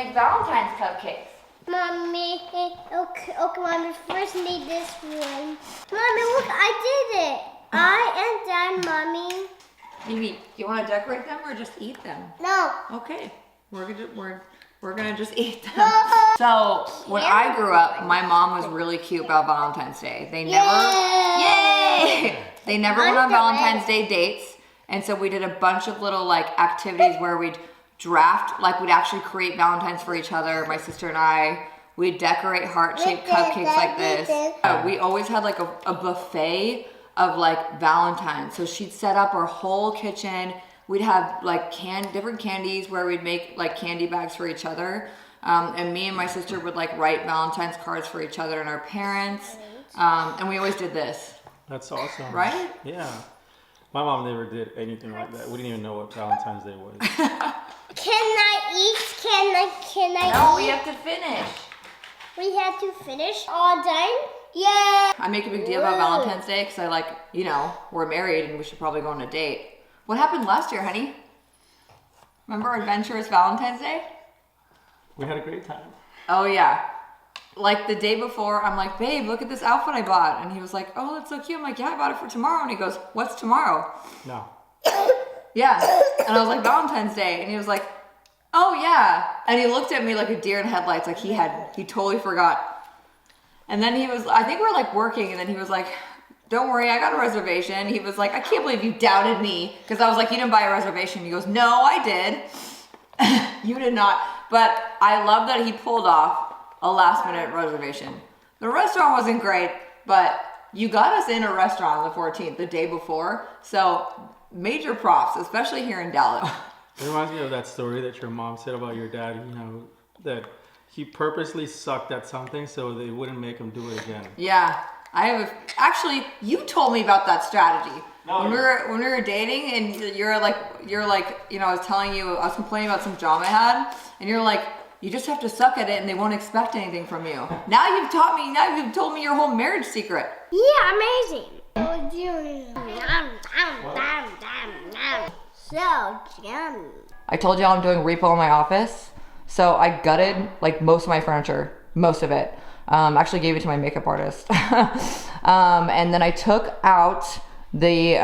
make Valentine's cupcakes. Mommy, okay, Mommy, first need this one. Mommy, look, I did it. I am done, Mommy. Maybe you want to decorate them or just eat them? No. Okay, we're gonna just eat them. So when I grew up, my mom was really cute about Valentine's Day. They never, yay! They never went on Valentine's Day dates, and so we did a bunch of little like activities where we'd draft, like we'd actually create Valentines for each other. My sister and I, we'd decorate heart-shaped cupcakes like this. We always had like a buffet of like Valentines. So she'd set up our whole kitchen. We'd have like different candies where we'd make like candy bags for each other. And me and my sister would like write Valentine's cards for each other and our parents. And we always did this. That's awesome. Right? Yeah. My mom never did anything like that. We didn't even know what Valentine's Day was. Can I eat? Can I No, eat? we have to finish. We have to finish? All done? Yeah. I make a big deal about Valentine's Day because I like, you know, we're married and we should probably go on a date. What happened last year, honey? Remember our adventurous Valentine's Day? We had a great time. Oh yeah. Like the day before, I'm like, babe, look at this outfit I bought. And he was like, oh, that's so cute. I'm like, yeah, I bought it for tomorrow. And he goes, what's tomorrow? No. Yeah. And I was like, Valentine's Day. And he was like, oh yeah. And he looked at me like a deer in headlights. Like he totally forgot. And then I think we were like working. And then he was like, don't worry, I got a reservation. He was like, I can't believe you doubted me. Because I was like, you didn't buy a reservation. He goes, no, I did. You did not. But I love that he pulled off a last minute reservation. The restaurant wasn't great, but you got us in a restaurant on the 14th, the day before. So major props, especially here in Dallas. It reminds me of that story that your mom said about your dad, you know, that he purposely sucked at something so they wouldn't make him do it again. Yeah, actually, you told me about that strategy. No, when we were dating and you're like, you know, I was complaining about some job I had and you're like, you just have to suck at it and they won't expect anything from you. Now you've told me your whole marriage secret. Yeah, amazing. So yummy. I told y'all I'm doing repo in my office. So I gutted like most of my furniture, most of it. Actually gave it to my makeup artist. And then I took out the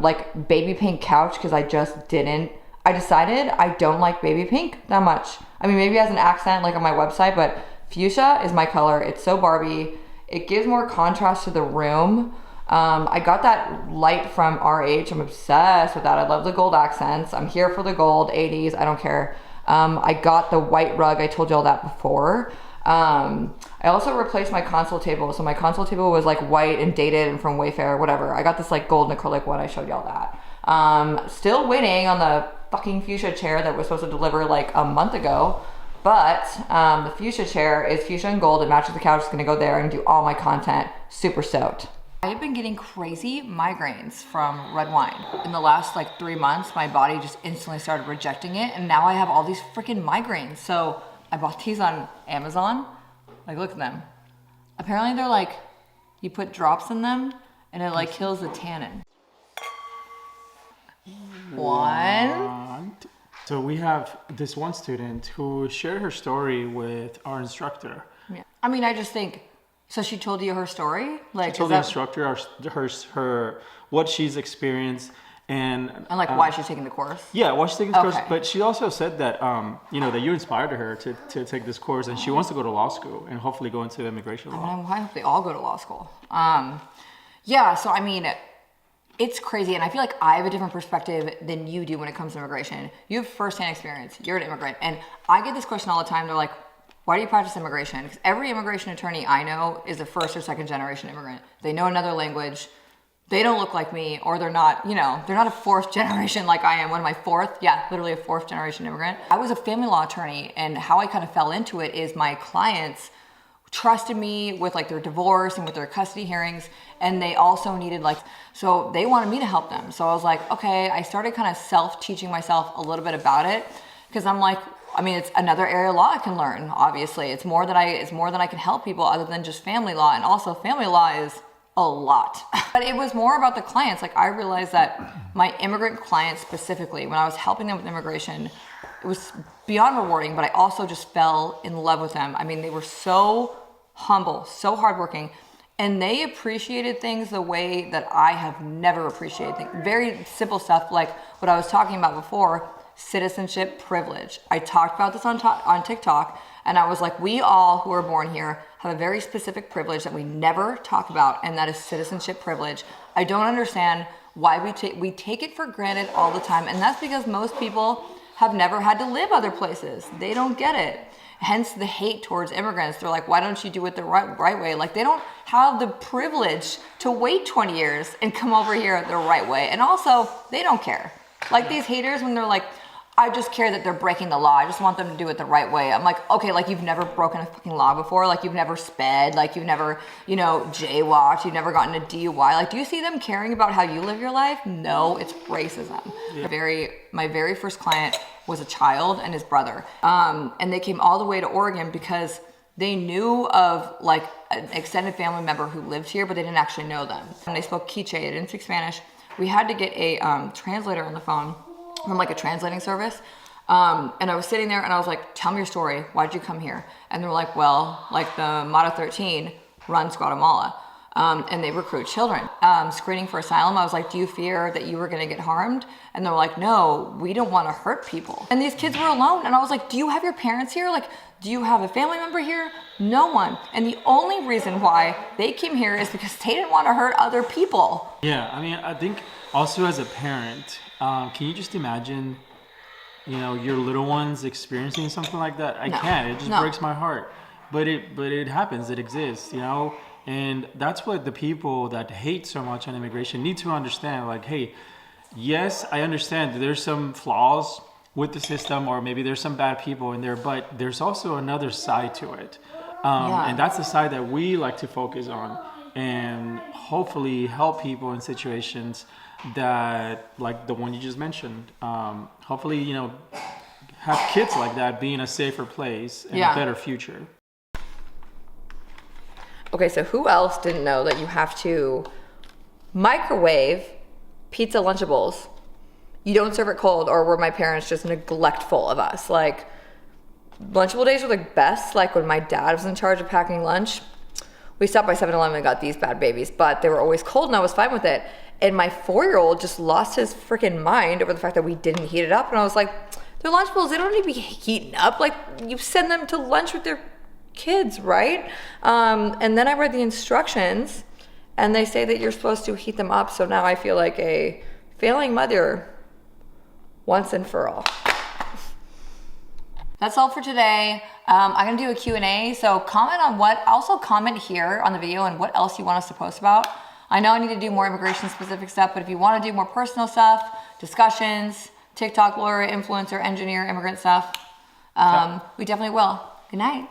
like baby pink couch because I decided I don't like baby pink that much. I mean, maybe as an accent like on my website, but fuchsia is my color. It's so Barbie. It gives more contrast to the room. I got that light from RH. I'm obsessed with that. I love the gold accents. I'm here for the gold, 80s, I don't care. I got the white rug. I told y'all that before. I also replaced my console table. So my console table was like white and dated and from Wayfair, whatever. I got this like gold acrylic one. I showed y'all that. Still waiting on the fucking fuchsia chair that was supposed to deliver like a month ago. But the fuchsia chair is fuchsia and gold. It matches the couch. It's gonna go there and do all my content. Super stoked. I have been getting crazy migraines from red wine. In the last like 3 months, my body just instantly started rejecting it. And now I have all these freaking migraines. So I bought these on Amazon. Like, look at them. Apparently they're like, you put drops in them and it like kills the tannin. One. So we have this one student who shared her story with our instructor. Yeah. I mean, I just think, so she told you her story? Like, She told the instructor her what she's experienced and like why she's taking the course? Yeah, why she's taking this course. Okay. But she also said that you know, that you inspired her to take this course, and she wants to go to law school and hopefully go into immigration law. I hope they all go to law school. Yeah, so I mean, it's crazy, and I feel like I have a different perspective than you do when it comes to immigration. You have firsthand experience. You're an immigrant, and I get this question all the time. They're like, why do you practice immigration? Because every immigration attorney I know is a first or second generation immigrant. They know another language. They don't look like me, or they're not, you know, they're not a fourth generation like I am. What am I, fourth? Yeah, literally a fourth generation immigrant. I was a family law attorney, and how I kind of fell into it is my clients trusted me with like their divorce and with their custody hearings, and they also needed like, so they wanted me to help them. So I was like, okay, I started kind of self-teaching myself a little bit about it, because I'm like, I mean, it's another area of law I can learn, obviously. It's more than I can help people other than just family law, and also family law is a lot. But it was more about the clients. Like, I realized that my immigrant clients specifically, when I was helping them with immigration, it was beyond rewarding, but I also just fell in love with them. I mean, they were so humble, so hardworking, and they appreciated things the way that I have never appreciated things. Very simple stuff like what I was talking about before, citizenship privilege. I talked about this on TikTok, and I was like, we all who are born here have a very specific privilege that we never talk about, and that is citizenship privilege. I don't understand why we take it for granted all the time, and that's because most people have never had to live other places. They don't get it. Hence the hate towards immigrants. They're like, why don't you do it the right way? Like, they don't have the privilege to wait 20 years and come over here the right way. And also, they don't care. Like these haters, when they're like, I just care that they're breaking the law. I just want them to do it the right way. I'm like, okay, like you've never broken a fucking law before. Like you've never sped. Like you've never, jaywalked. You've never gotten a DUI. Like, do you see them caring about how you live your life? No, it's racism. Yeah. My very first client was a child and his brother. And they came all the way to Oregon because they knew of like an extended family member who lived here, but they didn't actually know them. And they spoke Quiche. They didn't speak Spanish. We had to get a translator on the phone from like a translating service. And I was sitting there and I was like, tell me your story. Why'd you come here? And they were like, well, like the Mata 13 runs Guatemala. And they recruit children. Screening for asylum, I was like, do you fear that you were gonna get harmed? And they were like, no, we don't wanna hurt people. And these kids were alone. And I was like, do you have your parents here? Like, do you have a family member here? No one. And the only reason why they came here is because they didn't wanna hurt other people. Yeah, I mean, I think also as a parent, can you just imagine, your little ones experiencing something like that? I can't. It just breaks my heart. But it happens. It exists. And that's what the people that hate so much on immigration need to understand. Like, hey, yes, I understand that there's some flaws with the system, or maybe there's some bad people in there, but there's also another side to it. And that's the side that we like to focus on and hopefully help people in situations that, like the one you just mentioned, hopefully, have kids like that be in a safer place and a better future. Okay, so who else didn't know that you have to microwave pizza Lunchables? You don't serve it cold, or were my parents just neglectful of us? Like, Lunchable days were the best. Like when my dad was in charge of packing lunch, we stopped by 7-Eleven and got these bad babies, but they were always cold and I was fine with it. And my 4-year-old just lost his freaking mind over the fact that we didn't heat it up. And I was like, they're Lunchables, they don't need to be heating up. Like, you send them to lunch with their kids, right? And then I read the instructions and they say that you're supposed to heat them up. So now I feel like a failing mother once and for all. That's all for today. I'm gonna do a Q&A, so comment here on the video and what else you want us to post about. I know I need to do more immigration specific stuff, but if you wanna do more personal stuff, discussions, TikTok, lawyer, influencer, engineer, immigrant stuff, we definitely will. Good night.